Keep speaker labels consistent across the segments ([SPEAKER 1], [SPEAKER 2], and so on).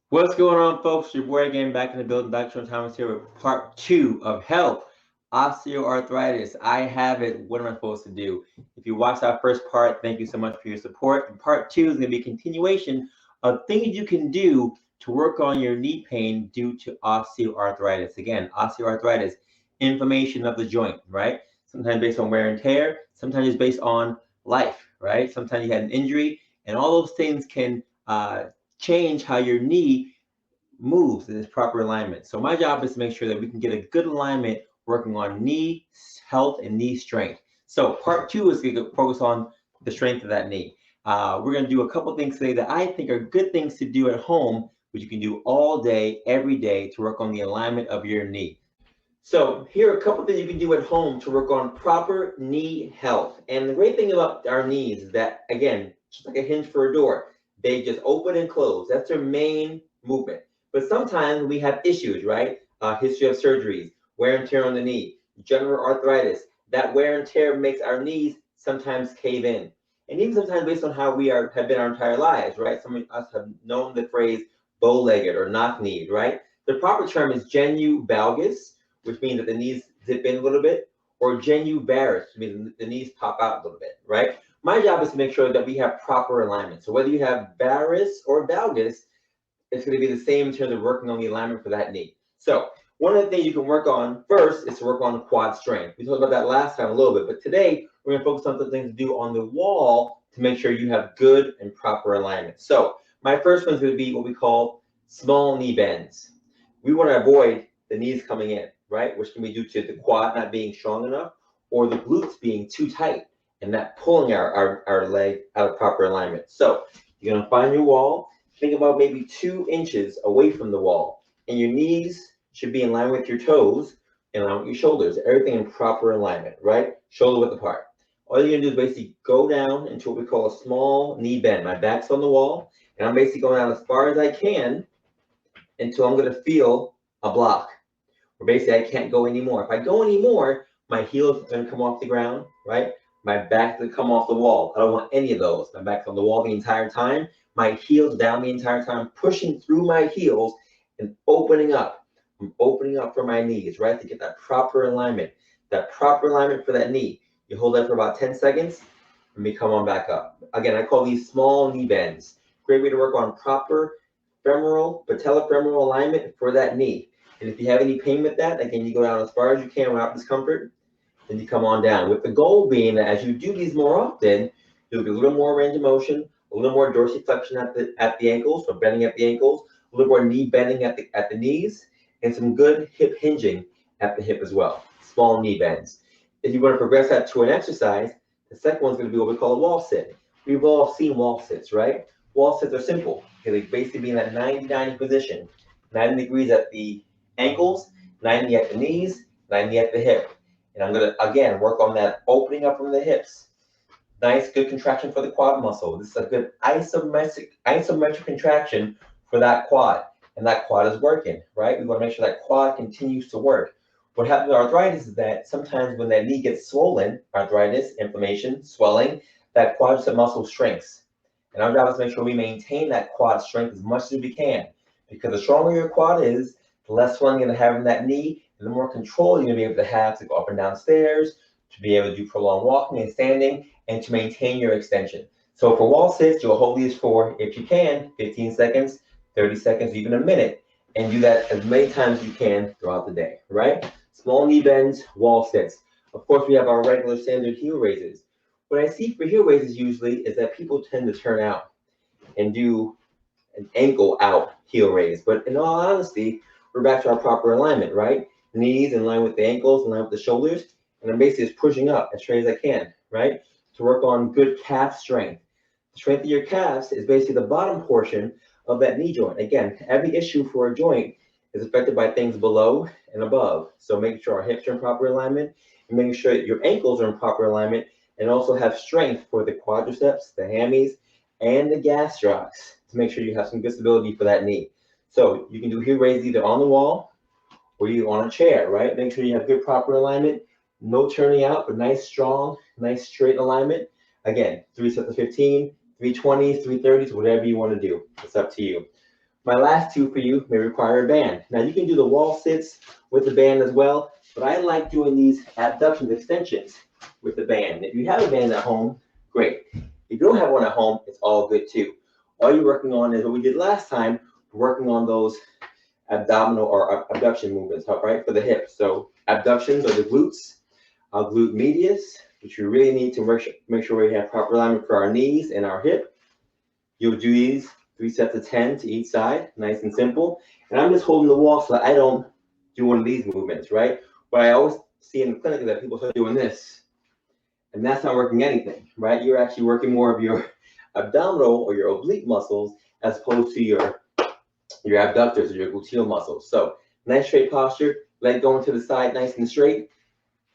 [SPEAKER 1] What's going on, folks? Your boy again back in the building. Dr. Thomas here with part 2 of health, osteoarthritis. I have it. What am I supposed to do? If you watched our first part, thank you so much for your support. And part 2 is going to be a continuation of things you can do to work on your knee pain due to osteoarthritis. Again, osteoarthritis, inflammation of the joint, right? Sometimes based on wear and tear, sometimes it's based on life, right? Sometimes you had an injury, and all those things can change how your knee moves in its proper alignment. So my job is to make sure that we can get a good alignment working on knee health and knee strength. So part 2 is going to focus on the strength of that knee. We're going to do a couple things today that I think are good things to do at home, which you can do all day, every day to work on the alignment of your knee. So here are a couple things you can do at home to work on proper knee health. And the great thing about our knees is that, again, just like a hinge for a door, they just open and close. That's their main movement. But sometimes we have issues, right? History of surgeries, wear and tear on the knee, general arthritis. That wear and tear makes our knees sometimes cave in. And even sometimes based on how we have been our entire lives, right? Some of us have known the phrase bow-legged or knock-kneed, right? The proper term is genu valgus, which means that the knees zip in a little bit, or genu varus, which means the knees pop out a little bit, right? My job is to make sure that we have proper alignment. So whether you have varus or valgus, it's going to be the same in terms of working on the alignment for that knee. So one of the things you can work on first is to work on quad strength. We talked about that last time a little bit, but today we're going to focus on some things to do on the wall to make sure you have good and proper alignment. So my first one is going to be what we call small knee bends. We want to avoid the knees coming in, right? Which can be due to the quad not being strong enough or the glutes being too tight and that pulling our leg out of proper alignment. So you're going to find your wall. Think about maybe 2 inches away from the wall, and your knees should be in line with your toes, in line with your shoulders, everything in proper alignment, right? Shoulder width apart. All you're gonna do is basically go down into what we call a small knee bend. My back's on the wall, and I'm basically going down as far as I can until I'm gonna feel a block. Or basically I can't go anymore. If I go anymore, my heel's gonna come off the ground, right? My back's gonna come off the wall. I don't want any of those. My back's on the wall the entire time. My heel's down the entire time, pushing through my heels and opening up. I'm opening up for my knees, right? To get that proper alignment. That proper alignment for that knee. You hold that for about 10 seconds and we come on back up. Again, I call these small knee bends. Great way to work on proper patellofemoral alignment for that knee. And if you have any pain with that, again, you go down as far as you can without discomfort, then you come on down. With the goal being that as you do these more often, you'll get a little more range of motion, a little more dorsiflexion at the ankles, so bending at the ankles, a little more knee bending at the knees, and some good hip hinging at the hip as well. Small knee bends. If you want to progress that to an exercise, the second one's going to be what we call a wall sit. We've all seen wall sits, right? Wall sits are simple. They basically be in that 90-90 position. 90 degrees at the ankles, 90 at the knees, 90 at the hip. And I'm going to, again, work on that opening up from the hips. Nice, good contraction for the quad muscle. This is a good isometric contraction for that quad. And that quad is working, right? We want to make sure that quad continues to work. What happens with arthritis is that sometimes when that knee gets swollen, arthritis, inflammation, swelling, that quadricep muscle shrinks. And our job is to make sure we maintain that quad strength as much as we can. Because the stronger your quad is, the less swelling you're going to have in that knee, and the more control you're going to be able to have to go up and down stairs, to be able to do prolonged walking and standing, and to maintain your extension. So for wall sits, you'll hold these for, if you can, 15 seconds, 30 seconds, even a minute, and do that as many times as you can throughout the day, right? Small knee bends, wall sits. Of course, we have our regular standard heel raises. What I see for heel raises usually is that people tend to turn out and do an ankle out heel raise. But in all honesty, we're back to our proper alignment, right? Knees in line with the ankles, in line with the shoulders, and I'm basically just pushing up as straight as I can, right? To work on good calf strength. The strength of your calves is basically the bottom portion of that knee joint. Again, every issue for a joint is affected by things below and above. So making sure our hips are in proper alignment and making sure that your ankles are in proper alignment and also have strength for the quadriceps, the hammies, and the gastrocs to make sure you have some good stability for that knee. So you can do heel raises either on the wall or you on a chair, right? Make sure you have good proper alignment, no turning out, but nice, strong, nice straight alignment. Again, 3 sets of 15, 320s, 330s, whatever you want to do. It's up to you. My last two for you may require a band. Now you can do the wall sits with the band as well, but I like doing these abduction extensions with the band. If you have a band at home, great. If you don't have one at home, it's all good too. All you're working on is what we did last time, working on those abdominal or abduction movements, right, for the hips. So abductions are the glutes, glute medius, which you really need to make sure we have proper alignment for our knees and our hip. You'll do these 3 sets of 10 to each side, nice and simple. And I'm just holding the wall so that I don't do one of these movements, right? What I always see in the clinic is that people start doing this, and that's not working anything, right? You're actually working more of your abdominal or your oblique muscles as opposed to your abductors or your gluteal muscles. So nice straight posture, leg going to the side nice and straight.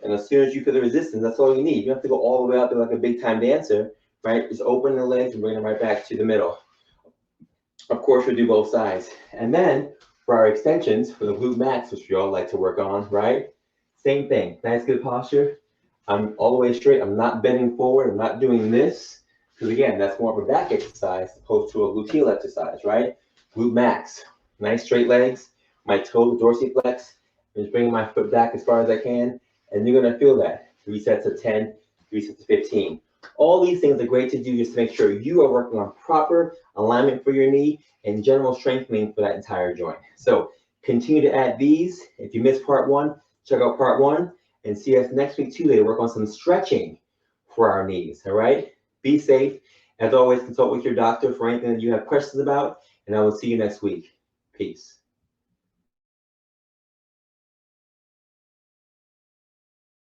[SPEAKER 1] And as soon as you feel the resistance, that's all you need. You don't have to go all the way up there like a big time dancer, right? Just open the legs and bring them right back to the middle. Of course, we'll do both sides. And then for our extensions, for the glute max, which we all like to work on, right? Same thing, nice good posture. I'm all the way straight. I'm not bending forward. I'm not doing this. Because again, that's more of a back exercise as opposed to a gluteal exercise, right? Glute max, nice straight legs. My toes dorsiflex. I'm just bringing my foot back as far as I can. And you're going to feel that. 3 sets of 10, 3 sets of 15. All these things are great to do just to make sure you are working on proper alignment for your knee and general strengthening for that entire joint. So continue to add these. If you missed part 1, check out part 1 and see us next week Tuesday to work on some stretching for our knees. All right? Be safe. As always, consult with your doctor for anything that you have questions about, and I will see you next week. Peace.